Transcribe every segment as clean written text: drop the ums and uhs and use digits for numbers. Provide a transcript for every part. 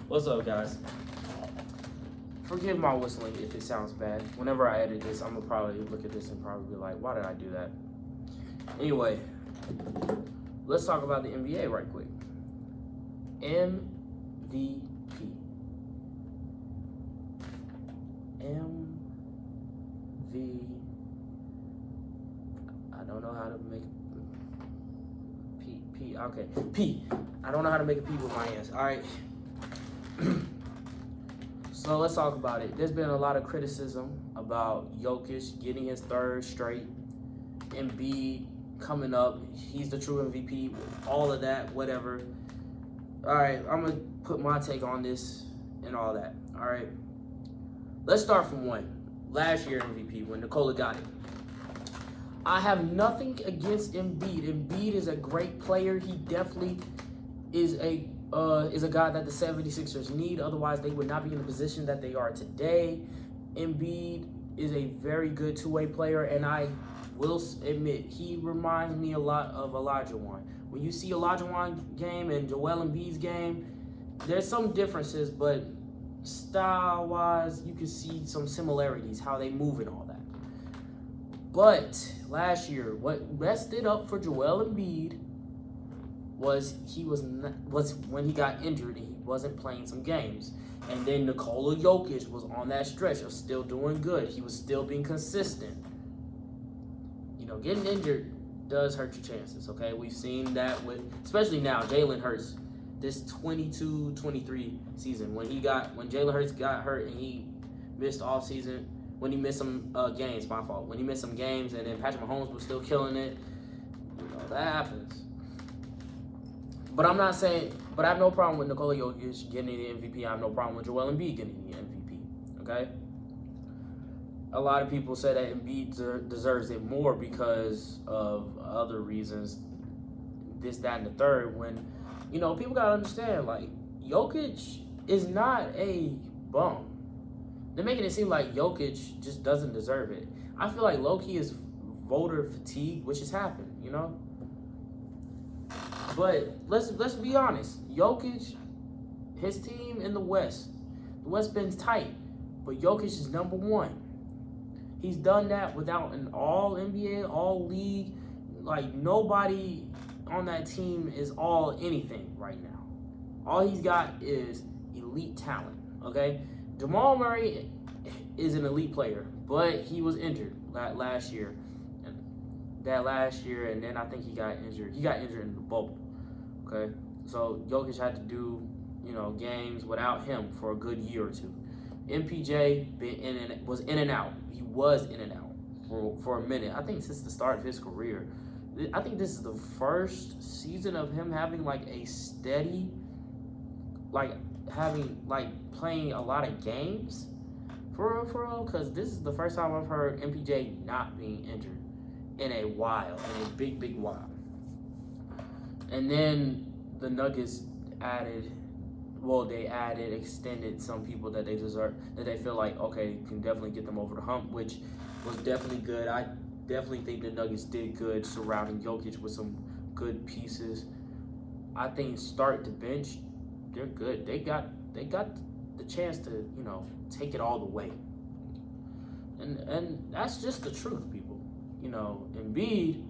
What's up, guys? Forgive my whistling if it sounds bad. Whenever I edit this, I'm gonna probably look at this and probably be like, why did I do that? Anyway, let's talk about the NBA right quick. MVP. I don't know how to make P. Okay, P. I don't know how to make a P with my hands. All right. So let's talk about it. There's been a lot of criticism about Jokic getting his third straight, Embiid coming up. He's the true MVP. All of that, whatever. All right, I'm gonna put my take on this and all that. All right. Let's start from one. Last year MVP when Nikola got it. I have nothing against Embiid. Embiid is a great player. He definitely is a guy that the 76ers need. Otherwise, they would not be in the position that they are today. Embiid is a very good two-way player, and I will admit he reminds me a lot of Olajuwon. When you see Olajuwon's game and Joel Embiid's game, there's some differences, but style-wise, you can see some similarities, how they move and all that. But last year, what messed it up for Joel Embiid was when he got injured and he wasn't playing some games. And then Nikola Jokic was on that stretch of still doing good. He was still being consistent. You know, getting injured does hurt your chances, okay? We've seen that with, especially now, Jalen Hurts. This 22-23 season, when Jalen Hurts got hurt and he missed off season, when he missed some games, my fault. When he missed some games and then Patrick Mahomes was still killing it, you know, that happens. But I have no problem with Nikola Jokic getting the MVP. I have no problem with Joel Embiid getting the MVP, okay? A lot of people say that Embiid deserves it more because of other reasons, this, that, and the third, when, you know, people gotta understand, like, Jokic is not a bum. They're making it seem like Jokic just doesn't deserve it. I feel like low-key is voter fatigue, which has happened, you know? But let's be honest. Jokic, his team in the West been tight, but Jokic is number one. He's done that without an all-NBA, all-league. Like, nobody on that team is all anything right now. All he's got is elite talent, okay? Jamal Murray is an elite player, but he was injured last year. And then I think he got injured. He got injured in the bubble, okay? So Jokic had to do, you know, games without him for a good year or two. MPJ was in and out. He was in and out for a minute. I think since the start of his career. I think this is the first season of him having like a steady, playing a lot of games for real, because this is the first time I've heard MPJ not being injured in a while, in a big while. And then the Nuggets extended some people that they feel like, okay, can definitely get them over the hump, which was definitely good. I definitely think the Nuggets did good surrounding Jokic with some good pieces. I think start to bench, they're good. They got the chance to, you know, take it all the way. And that's just the truth, people. You know, Embiid,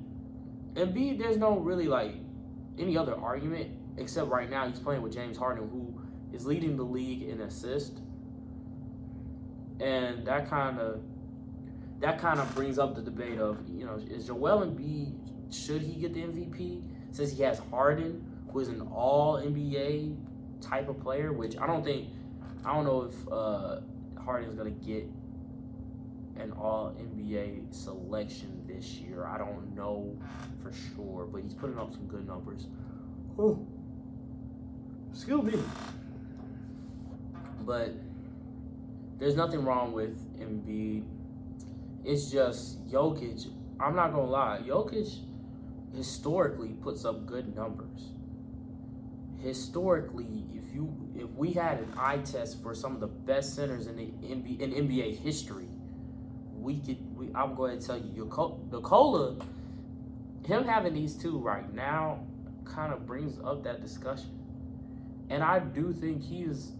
there's no really like any other argument except right now he's playing with James Harden, who is leading the league in assist. And that kind of brings up the debate of, you know, is Joel Embiid, should he get the MVP since he has Harden, who is an all-NBA type of player, which I don't know if Harden's going to get an all-NBA selection this year. I don't know for sure, but he's putting up some good numbers. Oh, excuse me. But there's nothing wrong with Embiid. It's just Jokic. I'm not gonna lie. Jokic historically puts up good numbers. Historically, if we had an eye test for some of the best centers in NBA history, I'm going to tell you, Nikola, him having these two right now kind of brings up that discussion. And I do think he is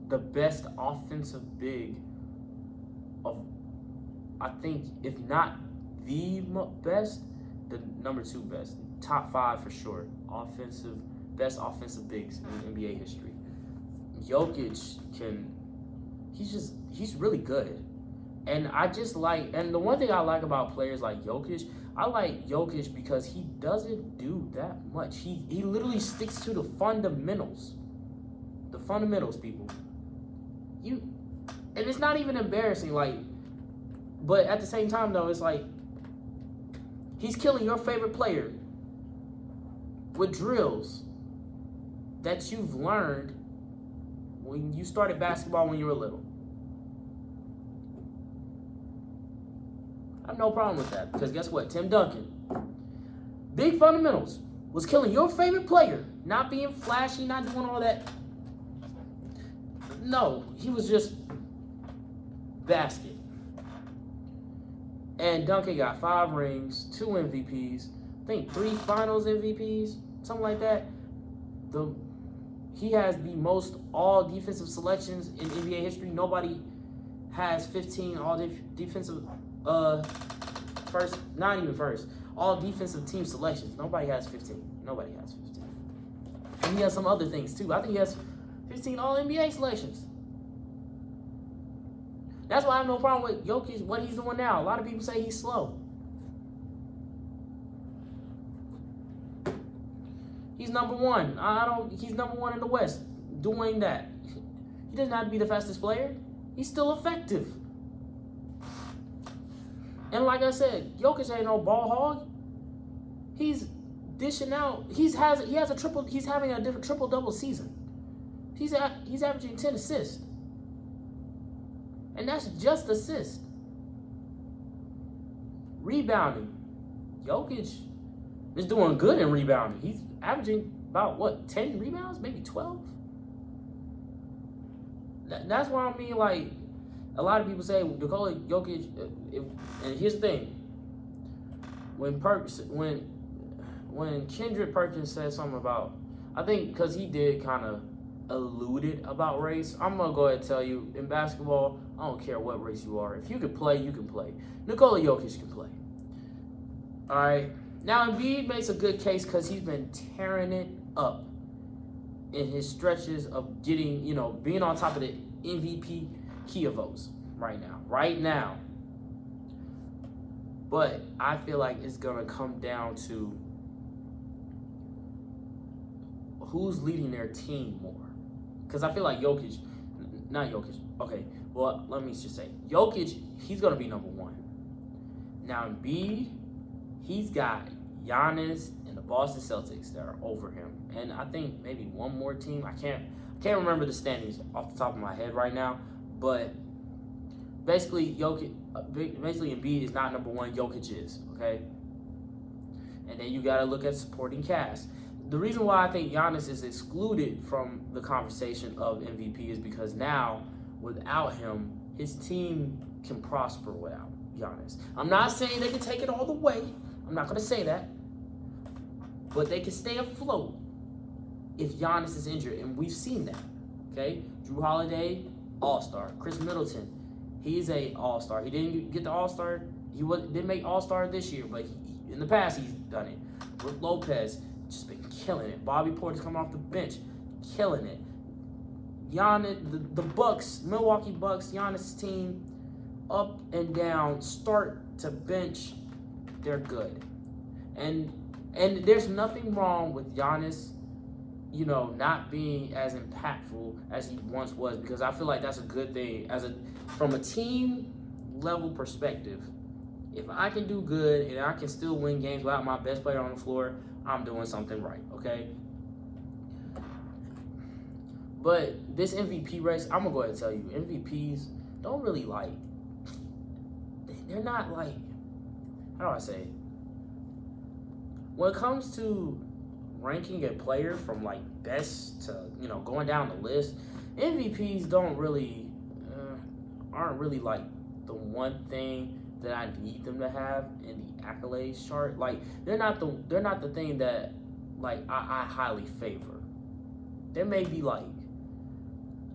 the best offensive big of, I think, if not the best, the number 2 best, top 5 for sure, best offensive bigs in NBA history. Jokic he's really good. And and the one thing I like about players like Jokic, I like Jokic because he doesn't do that much. He literally sticks to the fundamentals. The fundamentals, people. And it's not even embarrassing, but at the same time though, it's like he's killing your favorite player with drills that you've learned when you started basketball when you were little. I have no problem with that because guess what? Tim Duncan, big fundamentals, was killing your favorite player, not being flashy, not doing all that. No, he was just basket. And Duncan got 5 rings, 2 MVPs, I think 3 Finals MVPs, something like that. He has the most all defensive selections in NBA history. Nobody has 15 all defensive first, not even first, all defensive team selections. Nobody has 15. Nobody has 15. And he has some other things too. I think he has 15 all NBA selections. That's why I have no problem with Jokic, what he's doing now. A lot of people say he's slow. He's number 1. He's number 1 in the West doing that. He doesn't have to be the fastest player. He's still effective. And like I said, Jokic ain't no ball hog. He's dishing out. He's having a different triple-double season. He's averaging 10 assists. And that's just assists. Rebounding. Jokic is doing good in rebounding. He's averaging about 10 rebounds, maybe 12. That's why I mean, like, a lot of people say Nikola Jokic. And here's the thing: when Kendrick Perkins said something about, I think because he did kind of alluded about race. I'm gonna go ahead and tell you, in basketball, I don't care what race you are. If you can play, you can play. Nikola Jokic can play. All right. Now Embiid makes a good case because he's been tearing it up in his stretches of getting, being on top of the MVP Kia votes right now. But I feel like it's gonna come down to who's leading their team more. Because I feel like not Jokic. Okay, well, let me just say, Jokic, he's gonna be number 1. Now Embiid, he's got Giannis and the Boston Celtics that are over him, and I think maybe one more team. I can't remember the standings off the top of my head right now, but basically Embiid is not number 1. Jokic is, okay. And then you got to look at supporting cast. The reason why I think Giannis is excluded from the conversation of MVP is because now, without him, his team can prosper without Giannis. I'm not saying they can take it all the way. I'm not going to say that. But they can stay afloat if Giannis is injured, and we've seen that. Okay? Jrue Holiday, All-Star. Chris Middleton, he's a All-Star. He didn't get the All-Star. Didn't make All-Star this year, but in the past he's done it. Brook Lopez, just been killing it. Bobby Portis coming off the bench, killing it. Giannis, the Bucks, Milwaukee Bucks, Giannis' team, up and down, start to bench, they're good. And there's nothing wrong with Giannis, not being as impactful as he once was, because I feel like that's a good thing. From a team level perspective, if I can do good and I can still win games without my best player on the floor, I'm doing something right, okay? But this MVP race, I'm going to go ahead and tell you, MVPs don't really they're not how do I say it? When it comes to ranking a player from best to, going down the list, MVPs aren't really the one thing that I need them to have in the accolades chart. They're not the thing that I highly favor. There may be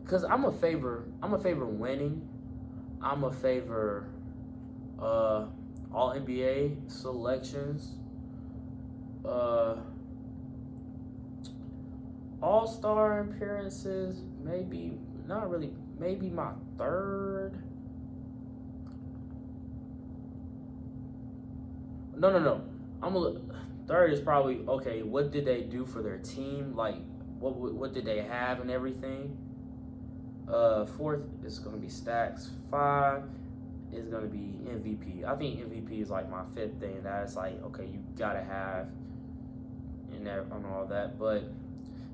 because I'm a favor winning. I'm a favor all NBA selections, all-star appearances, maybe not really, maybe my third. No. Third is probably okay. What did they do for their team? Like, what did they have and everything? Fourth is gonna be stacks. 5 is gonna be MVP. I think MVP is like my fifth thing. That's like, okay, you gotta have and all that. But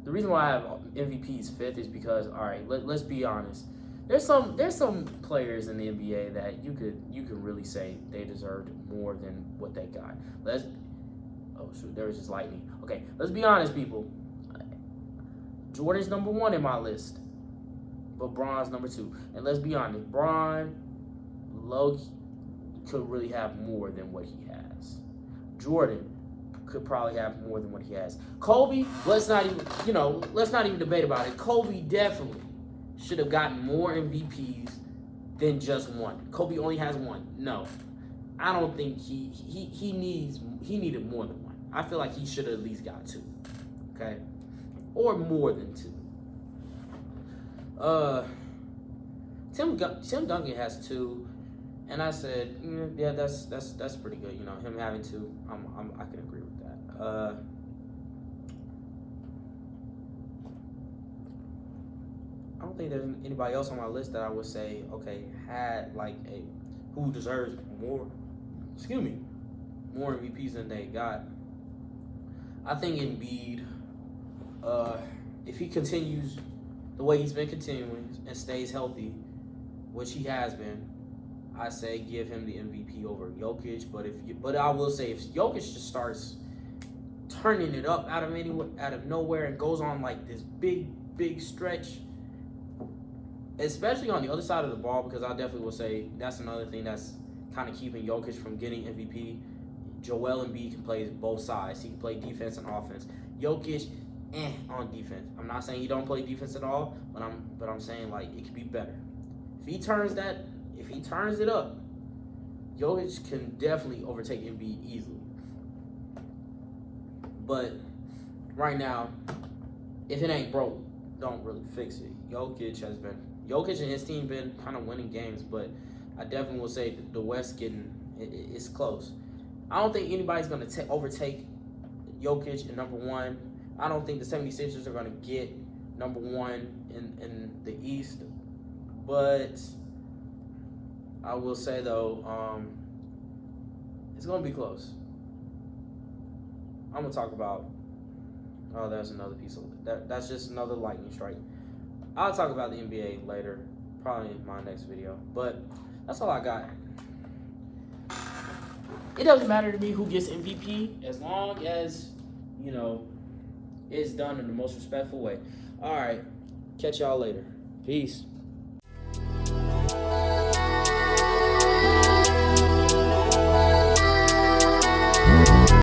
the reason why I have MVP's fifth is because, all right, let's be honest. There's some players in the NBA that you could really say they deserved more than what they got. Oh shoot, there was just lightning. Okay, let's be honest, people. Jordan's number 1 in my list, but Bron's number 2. And let's be honest, Bron could really have more than what he has. Jordan could probably have more than what he has. Kobe, let's not even debate about it. Kobe definitely should have gotten more MVPs than just 1. Kobe only has 1. No, I don't think he needed more than 1. I feel like he should have at least got 2. Okay, or more than 2. Tim Duncan has 2. And I said, yeah, that's pretty good. You know, him having 2, I can agree with that. I don't think there's anybody else on my list that I would say, okay, had like who deserves more MVPs than they got. I think Embiid, if he continues the way he's been continuing and stays healthy, which he has been, I say give him the MVP over Jokic. But I will say if Jokic just starts turning it up out of nowhere and goes on like this big stretch, especially on the other side of the ball, because I definitely will say that's another thing that's kind of keeping Jokic from getting MVP. Joel Embiid can play both sides. He can play defense and offense. Jokic, on defense. I'm not saying he don't play defense at all, but I'm saying like it could be better. If he turns it up, Jokic can definitely overtake Embiid easily. But right now, if it ain't broke, don't really fix it. Jokic and his team been kind of winning games, but I definitely will say the West it's close. I don't think anybody's going to overtake Jokic in number 1. I don't think the 76ers are going to get number 1 in the East. But I will say, though, it's going to be close. I'm going to talk about, there's another piece of that's just another lightning strike. I'll talk about the NBA later, probably in my next video. But that's all I got. It doesn't matter to me who gets MVP as long as, it's done in the most respectful way. All right. Catch y'all later. Peace.